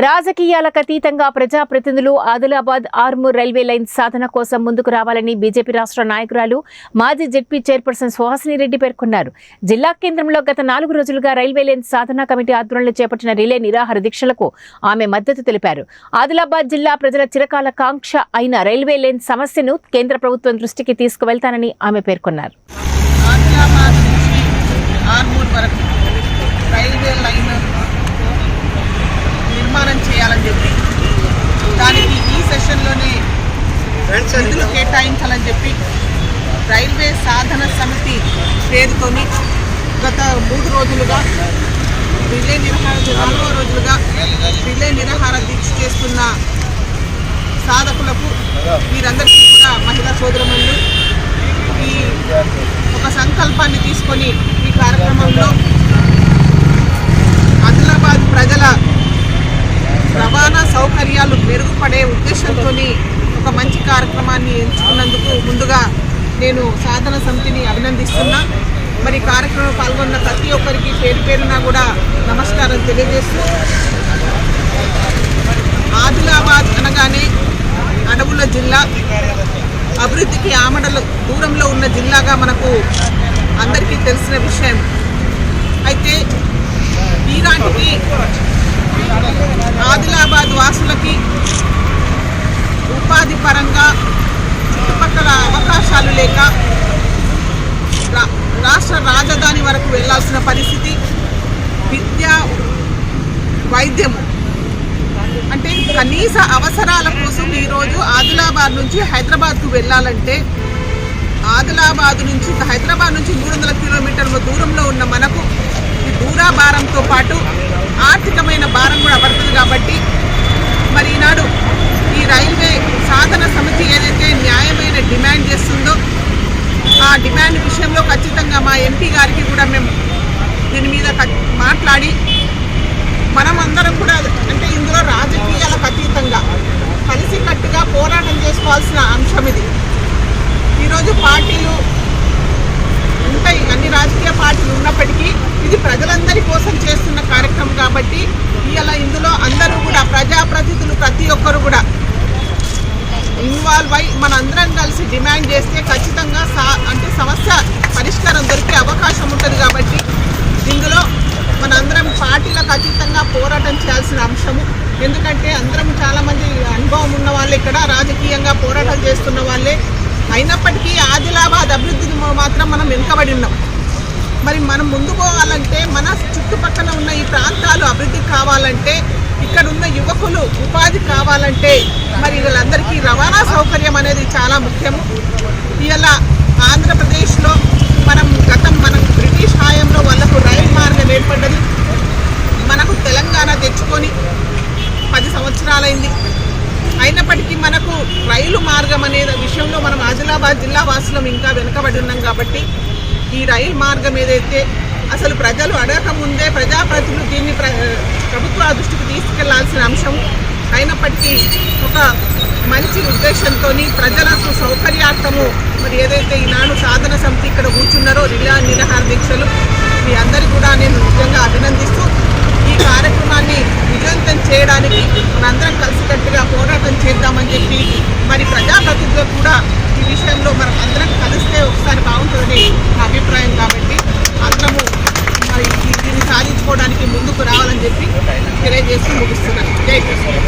రాజకీయాలకు అతీతంగా ప్రజాప్రతినిధులు ఆదిలాబాద్ ఆర్మూర్ రైల్వే లైన్ సాధన కోసం ముందుకు రావాలని బీజేపీ రాష్ట్ర నాయకురాలు మాజీ జెడ్పీ చైర్పర్సన్ సుహాసిని రెడ్డి పేర్కొన్నారు. జిల్లా కేంద్రంలో గత 4 రోజులుగా రైల్వే లైన్ సాధన కమిటీ ఆధ్వర్యంలో చేపట్టిన రిలే నిరాహార దీక్షలకు ఆమె మద్దతు తెలిపారు. ఆదిలాబాద్ జిల్లా ప్రజల చిరకాల కాంక్ష అయిన రైల్వే లైన్ సమస్యను కేంద్ర ప్రభుత్వం దృష్టికి తీసుకువెళ్తానని ఆమె పేర్కొన్నారు. నిర్మాణం చేయాలని చెప్పి దానికి ఈ సెషన్లోనే నిధులు కేటాయించాలని చెప్పి రైల్వే సాధన సమితి పేరుతోని గత 3 రోజులుగా రిలే నిరాహార దీక్ష చేస్తున్న సాధకులకు వీరందరికీ కూడా మహిళా సోదరులు ఈ ఒక సంకల్పాన్ని తీసుకొని ఈ కార్యక్రమంలో ఆదిలాబాద్ ప్రజల రవాణా సౌకర్యాలు మెరుగుపడే ఉద్దేశంతో ఒక మంచి కార్యక్రమాన్ని ఎంచుకున్నందుకు ముందుగా నేను సాధన సమితిని అభినందిస్తున్నా. మరి కార్యక్రమంలో పాల్గొన్న ప్రతి ఒక్కరికి పేరు పేరున కూడా నమస్కారం తెలియజేస్తూ, ఆదిలాబాద్ అనగానే అడవుల జిల్లా, అభివృద్ధికి ఆమడల దూరంలో ఉన్న జిల్లాగా మనకు అందరికీ తెలిసిన విషయం. అయితే ఈనాటికి ఆదిలాబాద్ వాసులకి ఉపాధి పరంగా చుట్టుపక్కల అవకాశాలు లేక రాష్ట్ర రాజధాని వరకు వెళ్లాల్సిన పరిస్థితి, విద్య, వైద్యము అంటే కనీస అవసరాల కోసం ఈరోజు ఆదిలాబాద్ నుంచి హైదరాబాద్కు వెళ్ళాలంటే ఆదిలాబాద్ నుంచి హైదరాబాద్ నుంచి 300 కిలోమీటర్ల దూరంలో ఉన్న మనకు ఈ దూరాభారంతో పాటు ఆర్థికమైన భారం కూడా పడుతుంది. కాబట్టి మరి ఈనాడు ఈ రైల్వే సాధన సమితి ఏదైతే న్యాయమైన డిమాండ్ చేస్తుందో ఆ డిమాండ్ విషయంలో ఖచ్చితంగా మా ఎంపీ గారికి కూడా మేము దీని మీద మాట్లాడి మనం అందరం కూడా అంటే ఇందులో రాజకీయాలకు అతీతంగా కలిసికట్టుగా పోరాటం చేసుకోవాల్సిన అంశం ఇది. ఈరోజు పార్టీలు ఉంటాయి, అన్ని రాజకీయ పార్టీలు ఉన్నప్పటికీ ఇది ప్రజలందరి కోసం చేస్తున్న కార్యక్రమం కాబట్టి ఇలా ఇందులో అందరూ కూడా ప్రజాప్రతినిధులు ప్రతి ఒక్కరు కూడా ఇన్వాల్వ్ అయి మనందరం కలిసి డిమాండ్ చేస్తే ఖచ్చితంగా అంటే సమస్య పరిష్కారం దొరికే అవకాశం ఉంటుంది. కాబట్టి ఇందులో మనందరం పార్టీలకు అతీతంగా పోరాటం చేయాల్సిన అంశము. ఎందుకంటే అందరం చాలామంది అనుభవం ఉన్న వాళ్ళే, ఇక్కడ రాజకీయంగా పోరాటం చేస్తున్న వాళ్ళే అయినప్పటికీ ఆదిలాబాద్ అభివృద్ధికి మాత్రం మనం వెనుకబడి ఉన్నాం. మరి మనం ముందు పోవాలంటే మన చుట్టుపక్కల ఉన్న ఈ ప్రాంతాలు అభివృద్ధి కావాలంటే, ఇక్కడ ఉన్న యువకులు ఉపాధి కావాలంటే మరి వీళ్ళందరికీ రవాణా సౌకర్యం అనేది చాలా ముఖ్యము. ఇలా ఆంధ్రప్రదేశ్లో మనం బ్రిటిష్ హయాంలో వాళ్ళకు రైలు మార్గం ఏర్పడ్డది. మనకు తెలంగాణ తెచ్చుకొని 10 సంవత్సరాలైంది. అయినప్పటికీ మనకు రైలు మార్గం అనే విషయంలో మనం ఆదిలాబాద్ జిల్లా వాసులం ఇంకా వెనుకబడి ఉన్నాం. కాబట్టి ఈ రైలు మార్గం ఏదైతే అసలు ప్రజలు అడగకముందే ప్రజాప్రతినిధులు దీన్ని ప్రభుత్వ దృష్టికి తీసుకెళ్లాల్సిన అంశం. అయినప్పటికీ ఒక మంచి ఉద్దేశంతో ప్రజలకు సౌకర్యార్థము మరి ఏదైతే ఈనాడు సాధన సమితి ఇక్కడ కూర్చున్నారో నిరాహార దీక్షలు, మీ అందరికీ కూడా నేను నిజంగా అభినందిస్తూ ఈ కార్యక్రమాన్ని విజయవంతం చేయడానికి మనందరం కలిసికట్టుగా పోరాటం చేద్దామని చెప్పి మరి ప్రజాప్రతినిధులు కూడా ఈ విషయంలో మనం అందరం కలిస్తే ఒకసారి బాగుంటుందని నా అభిప్రాయం. కాబట్టి అందరము మరి దీన్ని సాధించుకోవడానికి ముందుకు రావాలని చెప్పి తెలియజేస్తూ ముగిస్తున్నాను. జై కృష్ణ.